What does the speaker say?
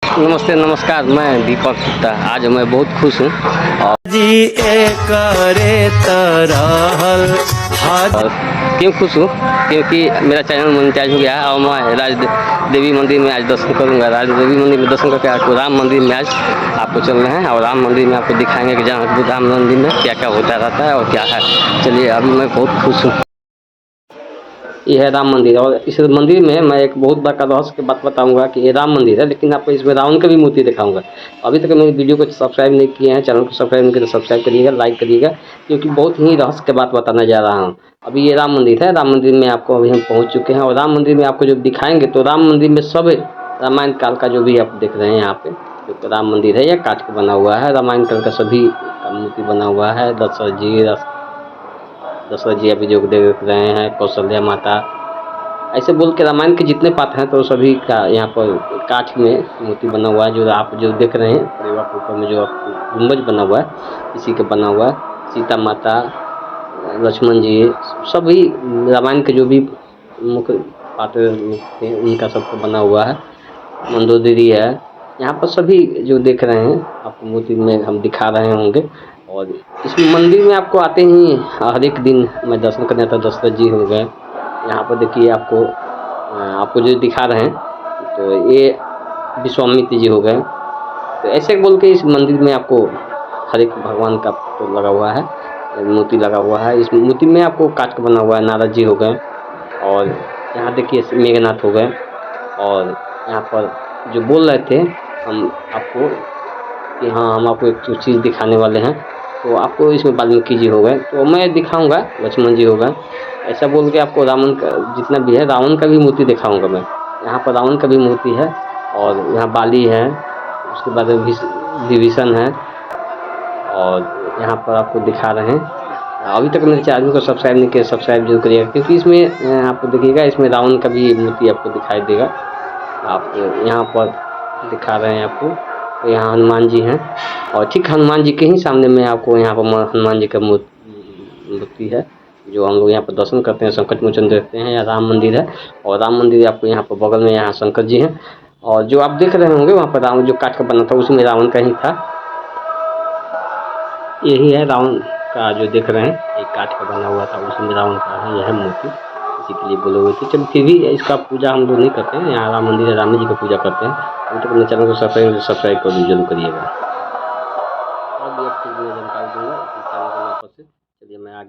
नमस्ते नमस्कार, मैं दीपक गुप्ता। आज मैं बहुत खुश हूँ जी करे तरहल और क्यों खुश हूँ क्योंकि मेरा चैनल मोनेटाइज हो गया है और मैं देवी मंदिर में आज दर्शन करूँगा। देवी मंदिर में दर्शन करके आपको राम मंदिर में आज आपको चल रहे हैं और राम मंदिर में आपको दिखाएंगे कि जहाँ राम मंदिर में क्या क्या होता रहता है और क्या है। चलिए, अभी मैं बहुत खुश हूँ। ये है राम मंदिर और इस मंदिर में मैं एक बहुत बड़ा रहस्य की बात बताऊंगा कि ये राम मंदिर है, लेकिन आपको इसमें रावण की भी मूर्ति दिखाऊंगा। अभी तक मेरी वीडियो को सब्सक्राइब नहीं किए हैं, चैनल को सब्सक्राइब नहीं किया तो सब्सक्राइब करिएगा, लाइक करिएगा, क्योंकि बहुत ही रहस्य की बात बताने जा रहा हूँ। अभी ये राम मंदिर है, राम मंदिर में आपको अभी हम पहुँच चुके हैं और राम मंदिर में आपको जो दिखाएंगे तो राम मंदिर में सब रामायण काल का जो भी आप देख रहे हैं यहाँ पे जो राम मंदिर है, यह काठ का बना हुआ है। रामायण काल का सभी का मूर्ति बना हुआ है। दशरथ जी अभी जो देख रहे हैं, कौशल्या माता, ऐसे बोल के रामायण के जितने पात्र हैं तो सभी का यहाँ पर काठ में मूर्ति बना हुआ है। जो आप जो देख रहे हैं परिवार के ऊपर में जो आपको गुम्बज बना हुआ है, इसी का बना हुआ है। सीता माता, लक्ष्मण जी, सभी रामायण के जो भी मुख्य पात्र थे उनका सबका बना हुआ है। मंदोदरी है, यहाँ पर सभी जो देख रहे हैं आपको मूर्ति में हम दिखा रहे होंगे। और इस मंदिर में आपको आते ही हर एक दिन मैं दर्शन करने आता। दशरथ जी हो गए, यहाँ पर देखिए आपको जो दिखा रहे हैं तो ये विश्वामित्र जी हो गए। तो ऐसे बोल के इस मंदिर में आपको हर एक भगवान का फोटो लगा हुआ है, मूर्ति लगा हुआ है। इस मूर्ति में आपको काठ का बना हुआ है। नारद जी हो गए और यहाँ देखिए मेघनाथ हो गए। और यहाँ पर जो बोल रहे थे हम आपको कि हाँ हम आपको एक चीज़ दिखाने वाले हैं, तो आपको इसमें वाल्मीकि जी हो गए तो मैं दिखाऊंगा, लक्ष्मण जी हो गए। ऐसा बोल के आपको रावण का जितना भी है, रावण का भी मूर्ति दिखाऊंगा मैं। यहाँ पर रावण का भी मूर्ति है और यहाँ बाली है, उसके बाद विभीषण है और यहाँ पर आपको दिखा रहे हैं। अभी तक मेरे चैनल को सब्सक्राइब नहीं किया, सब्सक्राइब जरूर करिएगा, क्योंकि इसमें आपको देखिएगा इसमें रावण का भी मूर्ति आपको दिखाई देगा। आपको यहाँ पर दिखा रहे हैं आपको। तो यहाँ हनुमान जी हैं और ठीक हनुमान जी के ही सामने में आपको यहाँ पर हनुमान जी का मूर्ति है, जो हम लोग यहाँ पर दर्शन करते हैं, संकट मोचन देखते हैं। यहाँ राम मंदिर है और राम मंदिर आपको यहाँ पर बगल में यहाँ शंकर जी हैं। और जो आप देख रहे होंगे वहाँ पर रावण जो काठ का बना था उसमें रावण का ही था। यही है रावण का जो देख रहे हैं, एक काठ का बना हुआ था उसमें रावण का है यह मूर्ति, इसी के लिए बोले हुए थे। चलो फिर भी इसका पूजा हम लोग नहीं करते हैं, यहाँ राम मंदिर है, राम जी का पूजा करते हैं। अभी तक अपने चैनल को सब्सक्राइब कर जरूर करिएगा और भी अच्छी जानकारी दूँगा इसी चैनल के मार्फत से। चलिए मैं आगे